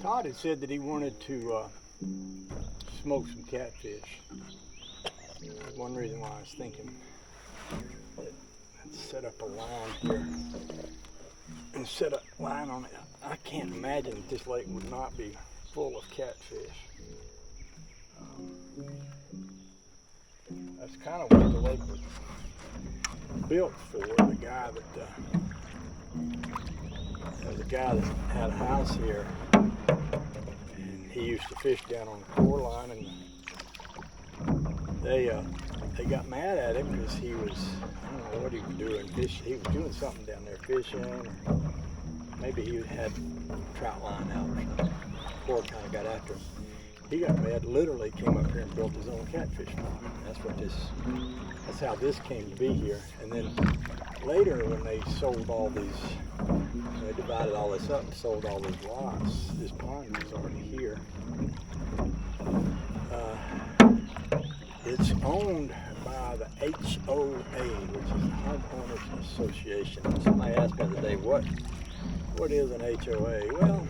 Todd had said that he wanted to smoke some catfish. That's one reason why I was thinking that I'd set up a line here and set a line on it. I can't imagine that this lake would not be full of catfish. That's kind of what the lake was built for. The guy that had a house here, and he used to fish down on the core line, and they got mad at him because he was, I don't know what he was doing, he was doing something down there fishing, or maybe he had trout line out or something. The core kind of got after him. He got mad, literally came up here and built his own catfish farm. That's how this came to be here. And then later, when they sold all these, they divided all this up and sold all these lots, this pond was already here. It's owned by the HOA, which is the Homeowners Association. And somebody asked me the other day, what is an HOA? Well,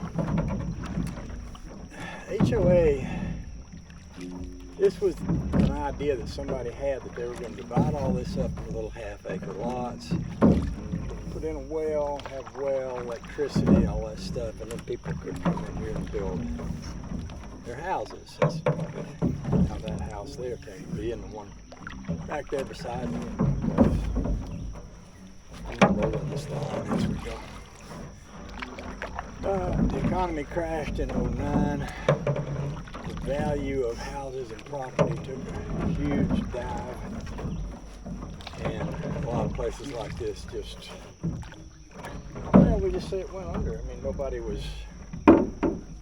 HOA, this was an idea that somebody had, that they were going to divide all this up into little half-acre lots, put in a well, have well, electricity, all that stuff, and then people could come in here and build their houses. That's how that house there came to be, and the one back there beside me. I'm rolling this line as we go. The economy crashed in '09. The value of houses and property took a huge dive, and a lot of places like this just, well, we just say it went under. I mean,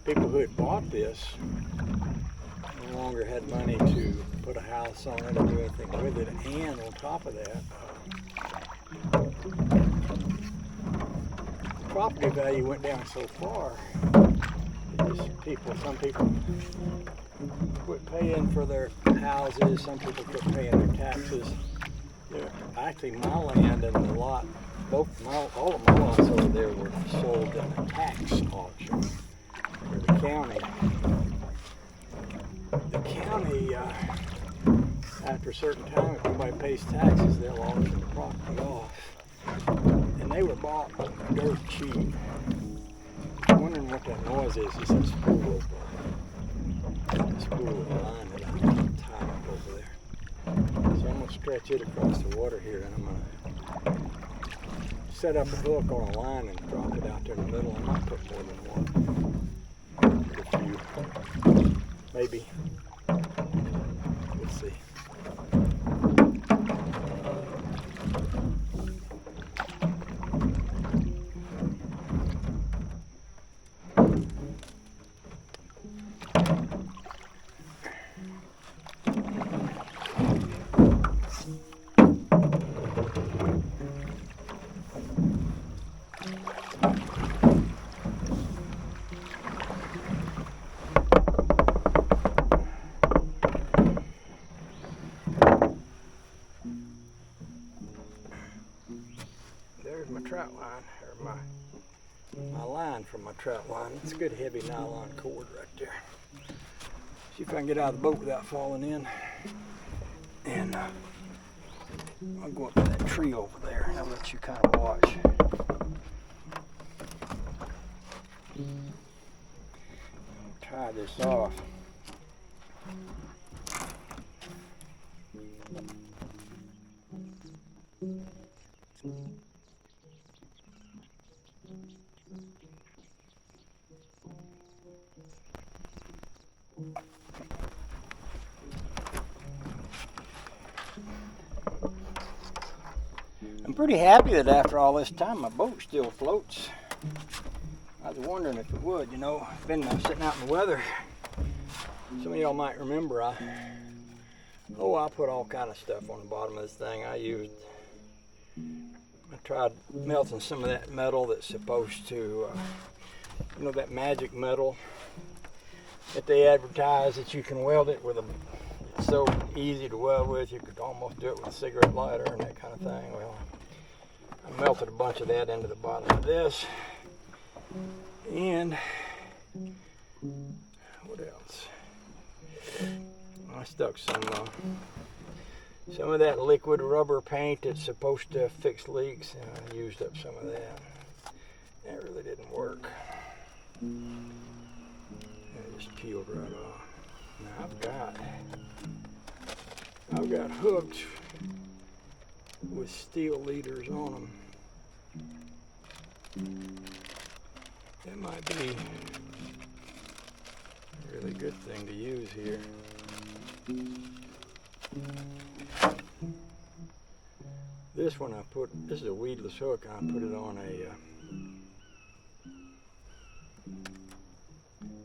people who had bought this no longer had money to put a house on it or do anything with it, and on top of that, property value went down so far that some people quit paying for their houses, some people quit paying their taxes. Actually, my land and the lot, all of my lots over there were sold in a tax auction for the county. The county, after a certain time, if nobody pays taxes, they'll auction the property off. And they were bought dirt cheap. I'm wondering what that noise is. It's a spool of line that I'm tied up over there. So I'm going to stretch it across the water here, and I'm going to set up a hook on a line and drop it out there in the middle. I might put more than one. A few. Maybe. Let's see. trout line. It's a good heavy nylon cord right there. See if I can get out of the boat without falling in. And I'll go up to that tree over there and I'll let you kind of watch. I'll tie this off. I'm pretty happy that after all this time my boat still floats. I was wondering if it would, you know. I've been sitting out in the weather. Some of y'all might remember I put all kind of stuff on the bottom of this thing. I tried melting some of that metal that's supposed to, you know, that magic metal that they advertise that you can weld it with it's so easy to weld with, you could almost do it with a cigarette lighter and that kind of thing. Well, I melted a bunch of that into the bottom of this. And what else? I stuck some of that liquid rubber paint that's supposed to fix leaks, and I used up some of that. That really didn't work. It just peeled right off. Now I've got hooks with steel leaders on them. That might be a really good thing to use here. This one this is a weedless hook, and I put it on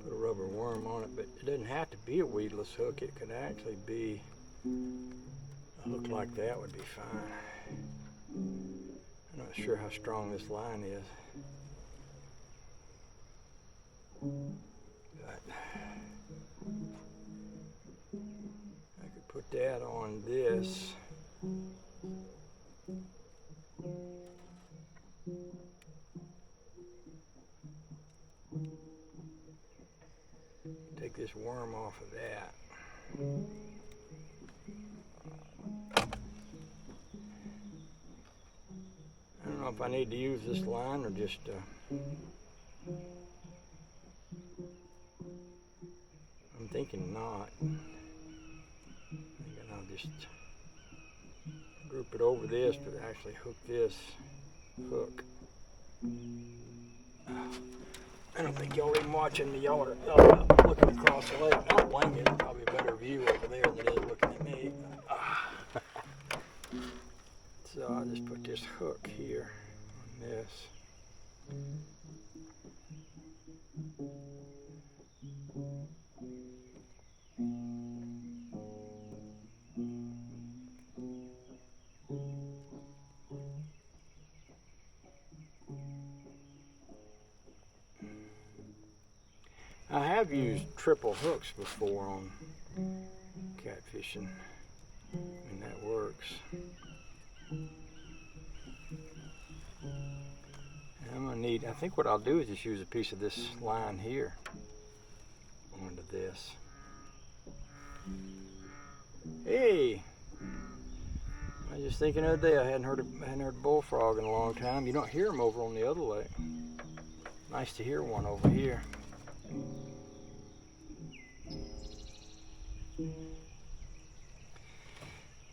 put a rubber worm on it, but it doesn't have to be a weedless hook. It could actually be a hook like that would be fine. I'm not sure how strong this line is, but I could put that on this. Take this worm off of that. I don't know if I need to use this line or just I'm thinking not. And I'll just group it over this, but actually hook this hook. I don't think y'all even watching me. Y'all are looking across the lake. I don't blame you. There's probably a better view over there than it is looking at me. So I'll just put this hook here on this. I have used triple hooks before on catfishing, and that works. And I think what I'll do is just use a piece of this line here onto this. Hey! I was just thinking the other day I hadn't heard a bullfrog in a long time. You don't hear them over on the other lake. Nice to hear one over here.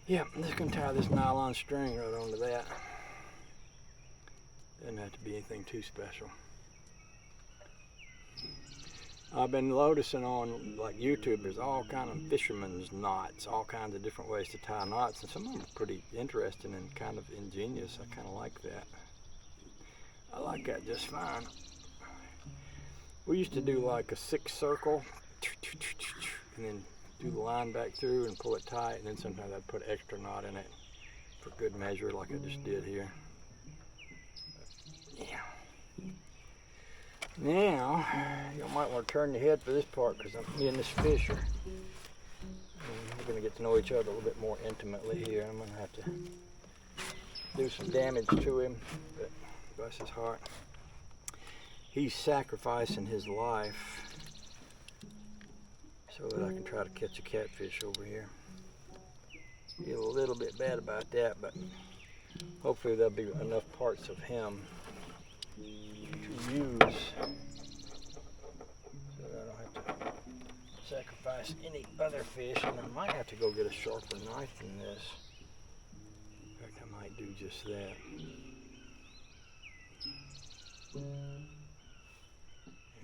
Yeah, I'm just going to tie this nylon string right onto that. Doesn't have to be anything too special. I've been noticing on like YouTube, there's all kind of fisherman's knots, all kinds of different ways to tie knots, and some of them are pretty interesting and kind of ingenious. I kind of like that. I like that just fine. We used to do like a 6 circle, and then do the line back through and pull it tight, and then sometimes I'd put extra knot in it for good measure, like I just did here. Yeah. Now, you might want to turn your head for this part, because me and this fish are we're going to get to know each other a little bit more intimately here. I'm going to have to do some damage to him, but bless his heart. he's sacrificing his life so that I can try to catch a catfish over here. Feel a little bit bad about that, but hopefully there'll be enough parts of him to use so that I don't have to sacrifice any other fish, and I might have to go get a sharper knife than this. In fact, I might do just that. Yeah,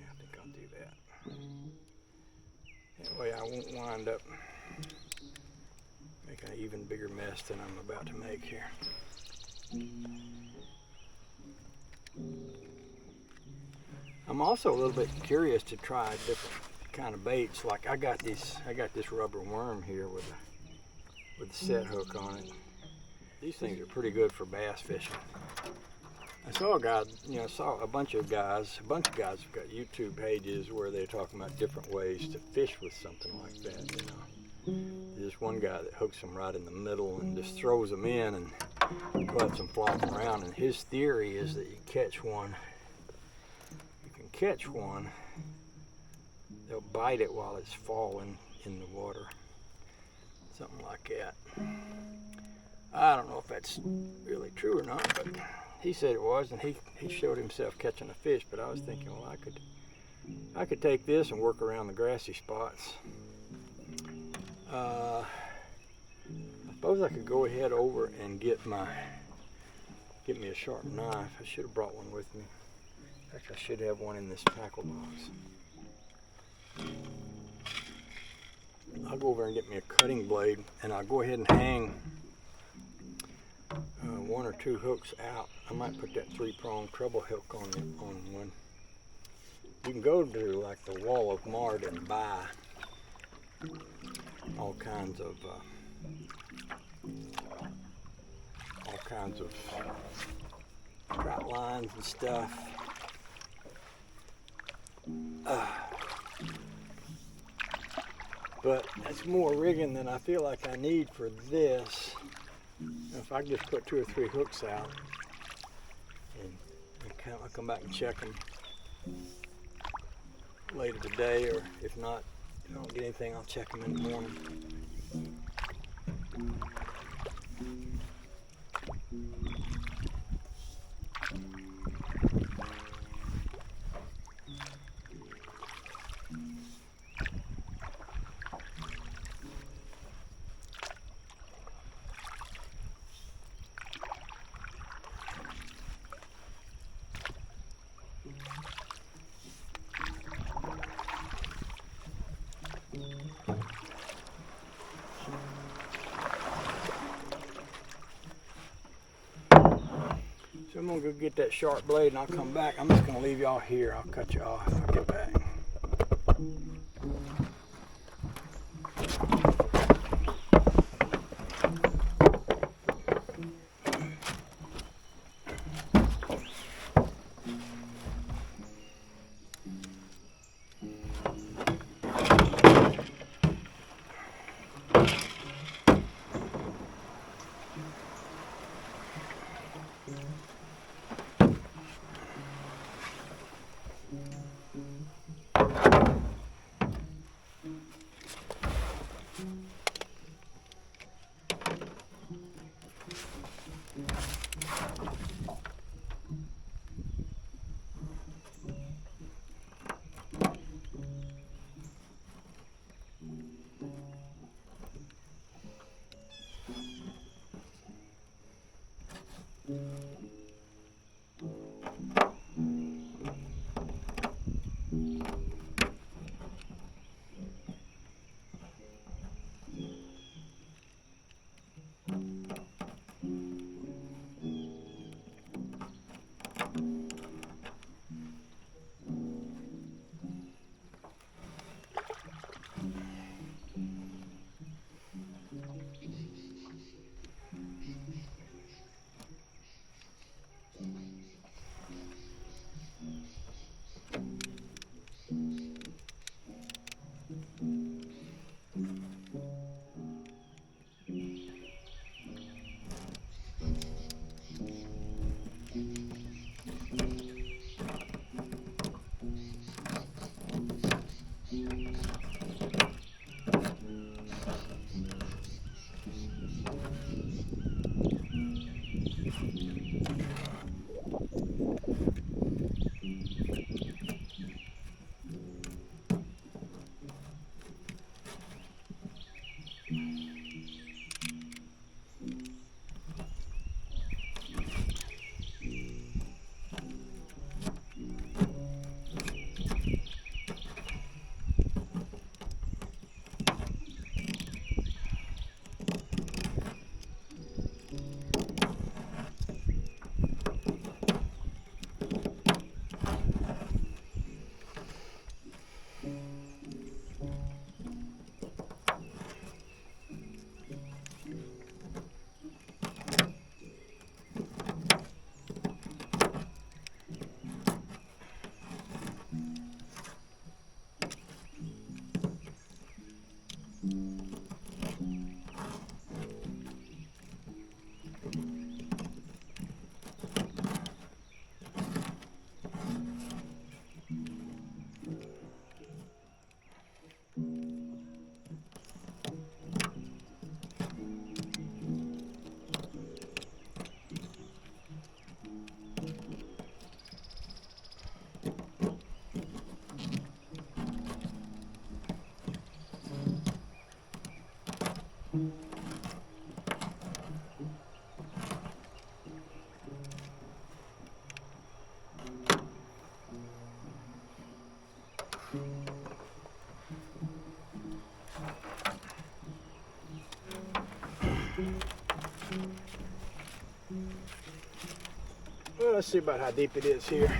I think I'll do that. That way I won't wind up making an even bigger mess than I'm about to make here. I'm also a little bit curious to try different kind of baits. Like I got this rubber worm here with a set hook on it. These things are pretty good for bass fishing. I saw a guy, saw a bunch of guys have got YouTube pages where they're talking about different ways to fish with something like that, There's one guy that hooks them right in the middle and just throws them in and lets them flop around, and his theory is that you can catch one, they'll bite it while it's falling in the water. Something like that. I don't know if that's really true or not, but he said it was, and he showed himself catching a fish. But I was thinking, well, I could take this and work around the grassy spots. I suppose I could go ahead over and get me a sharp knife. I should have brought one with me. In fact, I should have one in this tackle box. I'll go over and get me a cutting blade, and I'll go ahead and hang one or two hooks out. I might put that 3-prong treble hook on one. You can go to like the Wall of Mart and buy all kinds of trout lines and stuff. But that's more rigging than I feel like I need for this. If I just put 2 or 3 hooks out, and I'll come back and check them later today, or if not, if I don't get anything, I'll check them in the morning. So I'm gonna go get that sharp blade and I'll come back. I'm just gonna leave y'all here. I'll cut you off when I get back. Well, let's see about how deep it is here.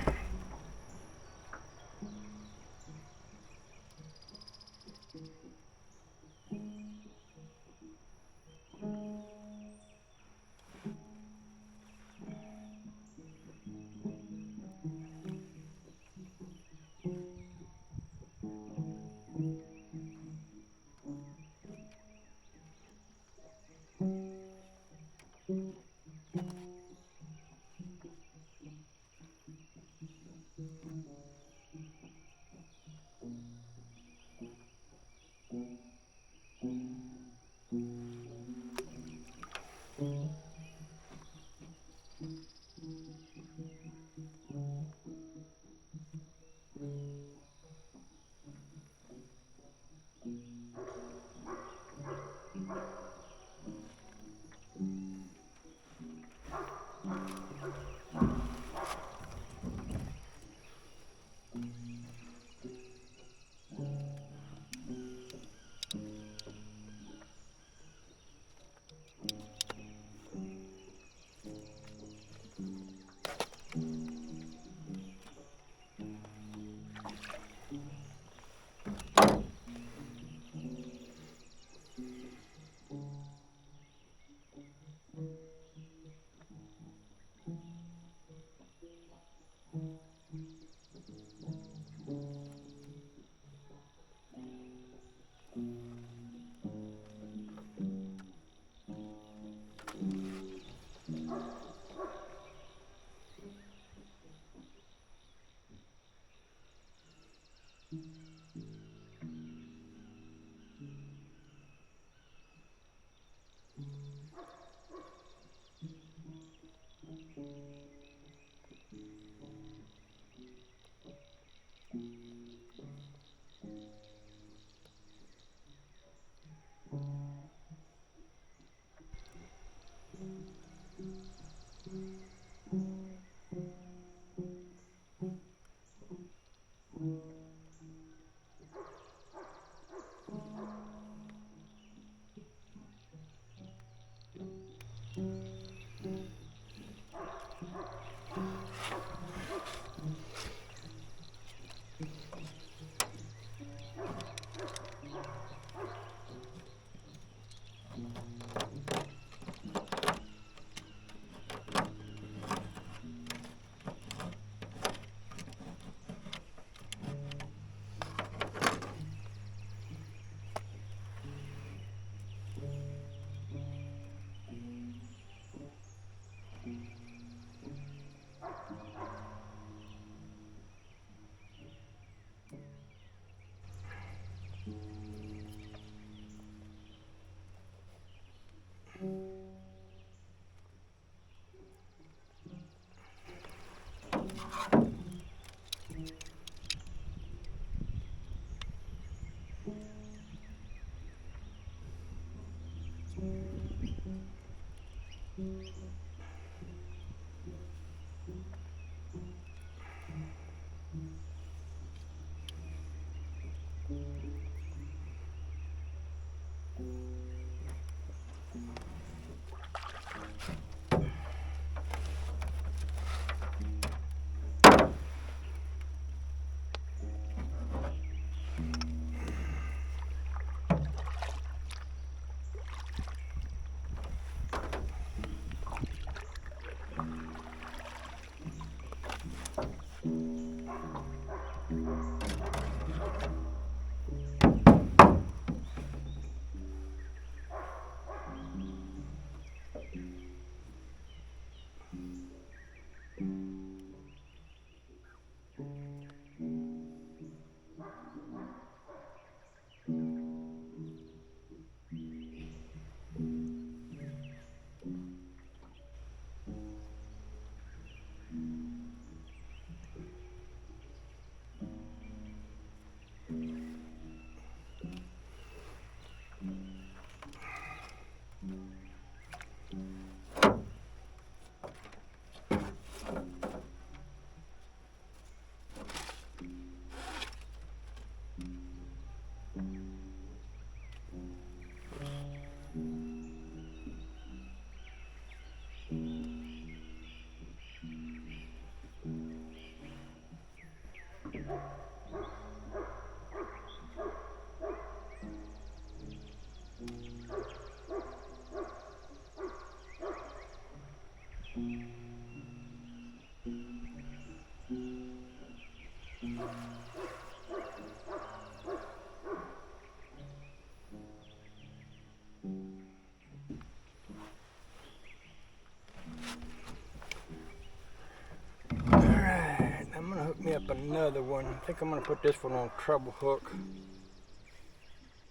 Alright, I'm gonna hook me up another one. I think I'm gonna put this one on treble hook.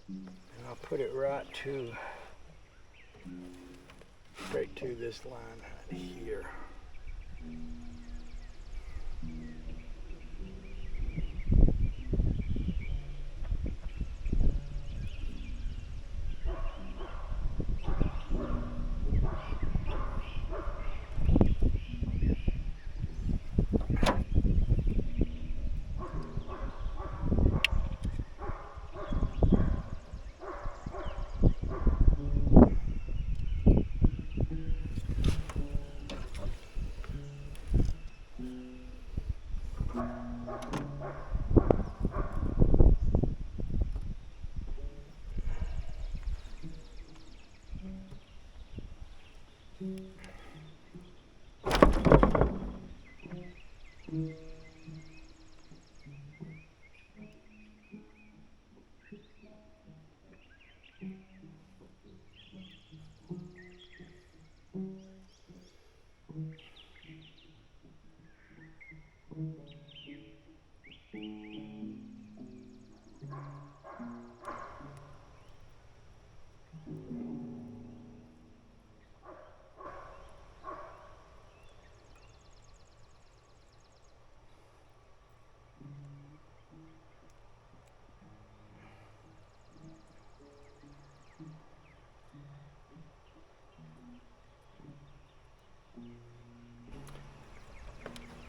And I'll put it right to, straight to this line right here.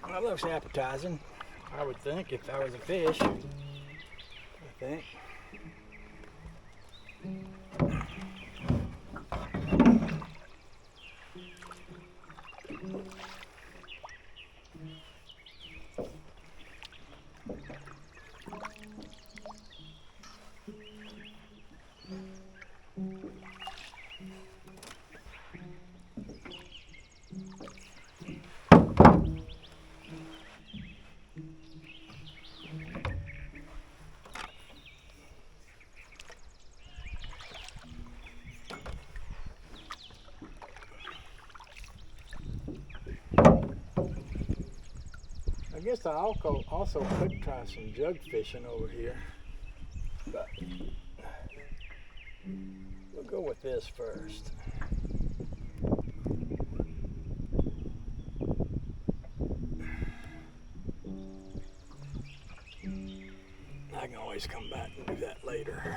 That looks appetizing, I would think, if I was a fish. I think. I guess I also could try some jug fishing over here, but we'll go with this first. I can always come back and do that later.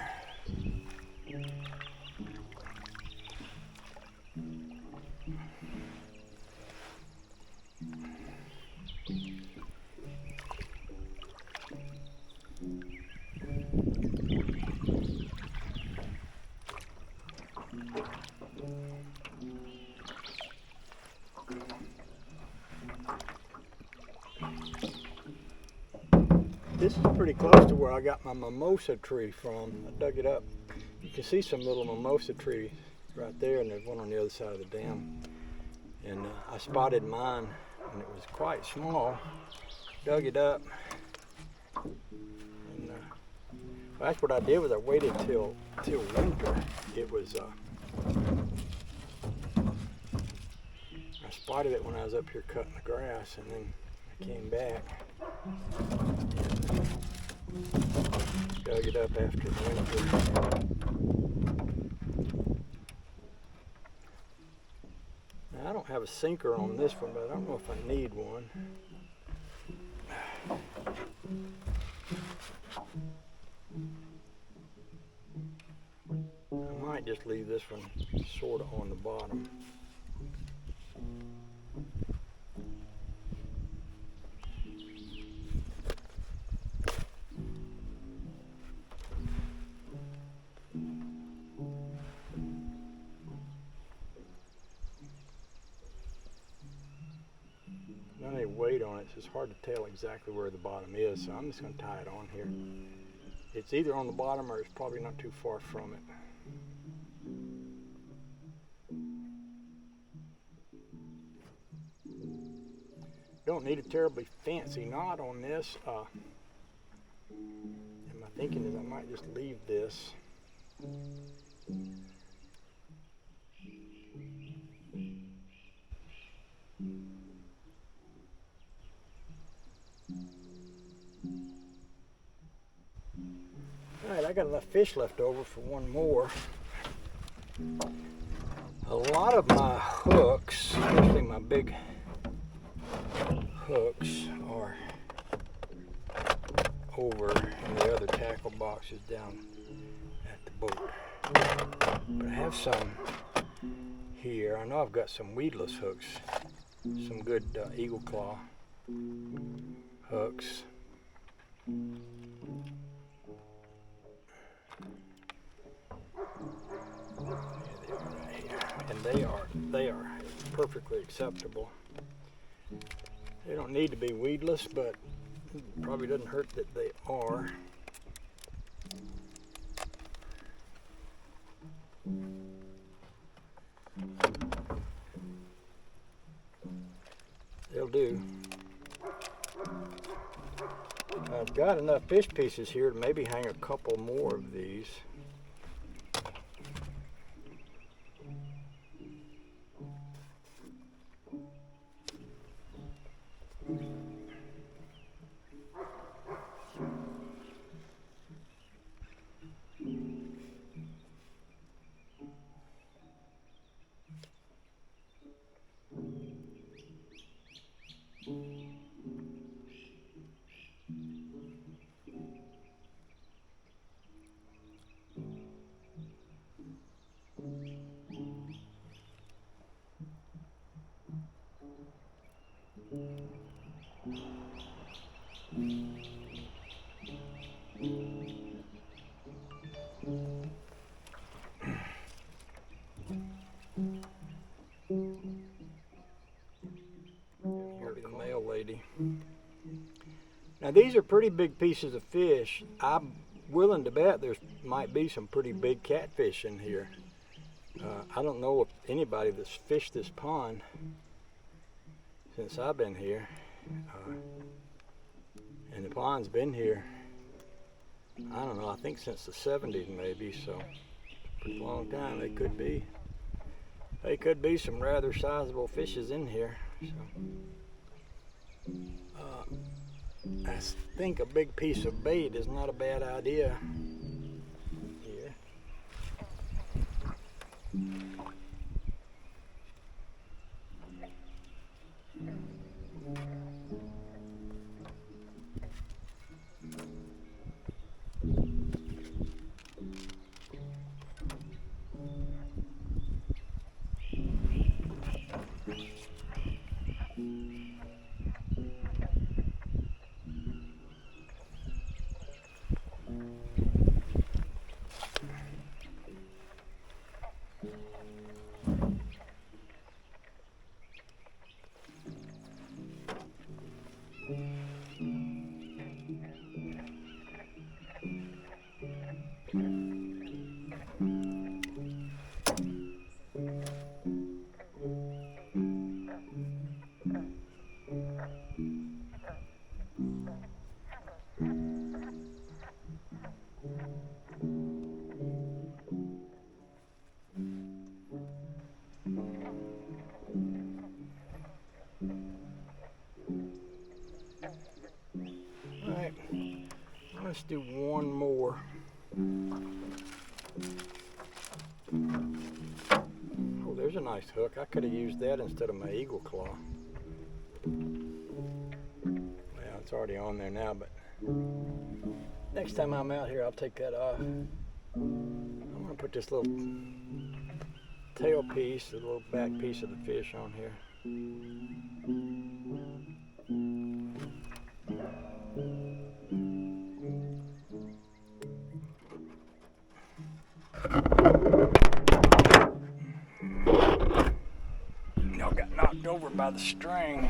This is pretty close to where I got my mimosa tree from. I dug it up. You can see some little mimosa trees right there, and there's one on the other side of the dam. And I spotted mine, and it was quite small. Dug it up, and well, that's what I did. Was I waited till winter. It was. I spotted it when I was up here cutting the grass, and then I came back. Dug it up after the winter. Now, I don't have a sinker on this one, but I don't know if I need one. I might just leave this one sort of on the bottom. Not any weight on it, so it's hard to tell exactly where the bottom is, so I'm just going to tie it on here. It's either on the bottom or it's probably not too far from it. Don't need a terribly fancy knot on this. And my thinking is I might just leave this. Alright, I got enough fish left over for one more. A lot of my hooks, especially my big hooks, are over in the other tackle boxes down at the boat. But I have some here. I know I've got some weedless hooks, some good eagle claw hooks. And they are perfectly acceptable. They don't need to be weedless, but it probably doesn't hurt that they are. They'll do. I've got enough fish pieces here to maybe hang a couple more of these. Here's the male lady. Now these are pretty big pieces of fish. I'm willing to bet there might be some pretty big catfish in here. I don't know if anybody that's fished this pond since I've been here. And the pond's been here, I don't know, I think since the 70s maybe, so pretty long time. They could be some rather sizable fishes in here. So, I think a big piece of bait is not a bad idea here. Let's do one more. Oh, there's a nice hook. I could have used that instead of my eagle claw. Well, it's already on there now, but next time I'm out here, I'll take that off. I'm gonna put this little tail piece, the little back piece of the fish on here. Y'all got knocked over by the string.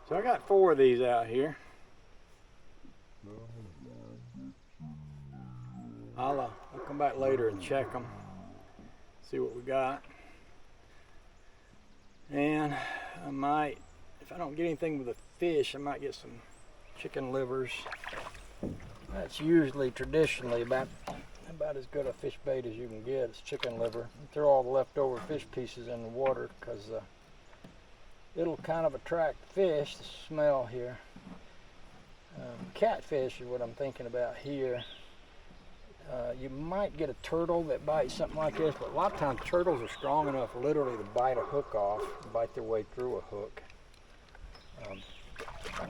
So I got 4 of these out here. I'll come back later and check them, see what we got. And I might, if I don't get anything with a fish, I might get some chicken livers. That's usually traditionally about as good a fish bait as you can get. It's chicken liver. You throw all the leftover fish pieces in the water because it'll kind of attract fish, the smell here. Catfish is what I'm thinking about here. You might get a turtle that bites something like this, but a lot of times turtles are strong enough literally to bite a hook off, bite their way through a hook.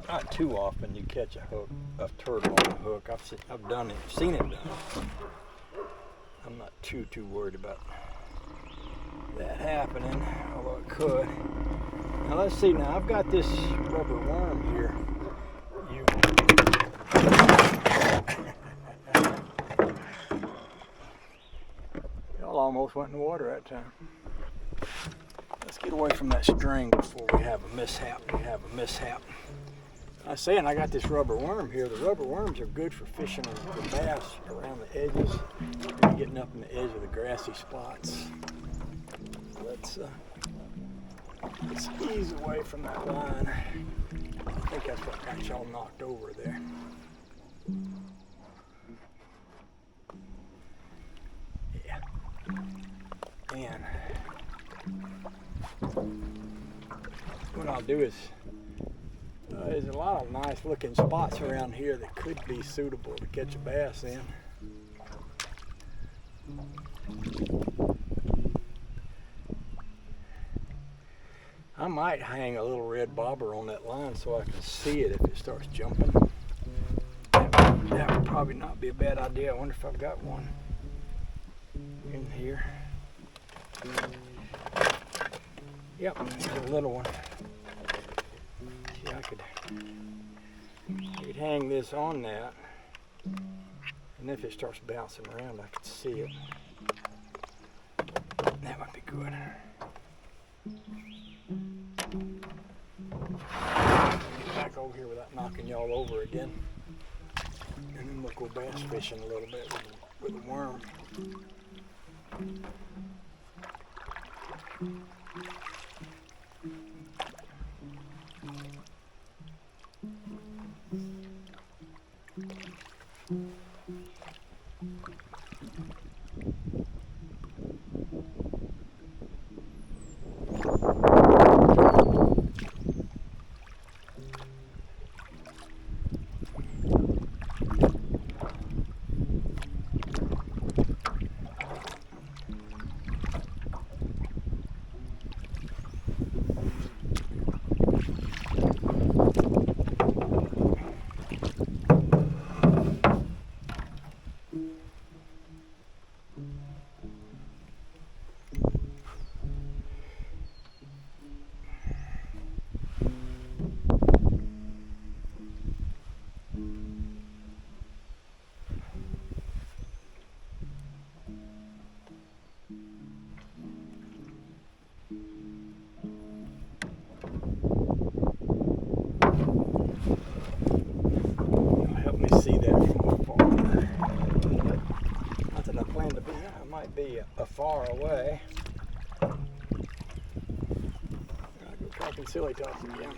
Not too often you catch a turtle on a hook. I've done it, seen it done. I'm not too worried about that happening, although it could. Now let's see. Now I've got this rubber worm here. Y'all almost went in the water that time. Let's get away from that string before we have a mishap. I was saying I got this rubber worm here. The rubber worms are good for fishing the bass around the edges and getting up in the edge of the grassy spots. Let's ease away from that line. I think that's what got y'all knocked over there. Yeah. And what I'll do is there's a lot of nice looking spots around here that could be suitable to catch a bass in. I might hang a little red bobber on that line so I can see it if it starts jumping. That would probably not be a bad idea. I wonder if I've got one in here. Yep, it's a little one. See, I could hang this on that, and if it starts bouncing around, I could see it. That might be good. Get back over here without knocking y'all over again, and then we'll go bass fishing a little bit with a worm. always see that from afar. Not that I plan to be. I might be a far away. I'll go talking silly talk again.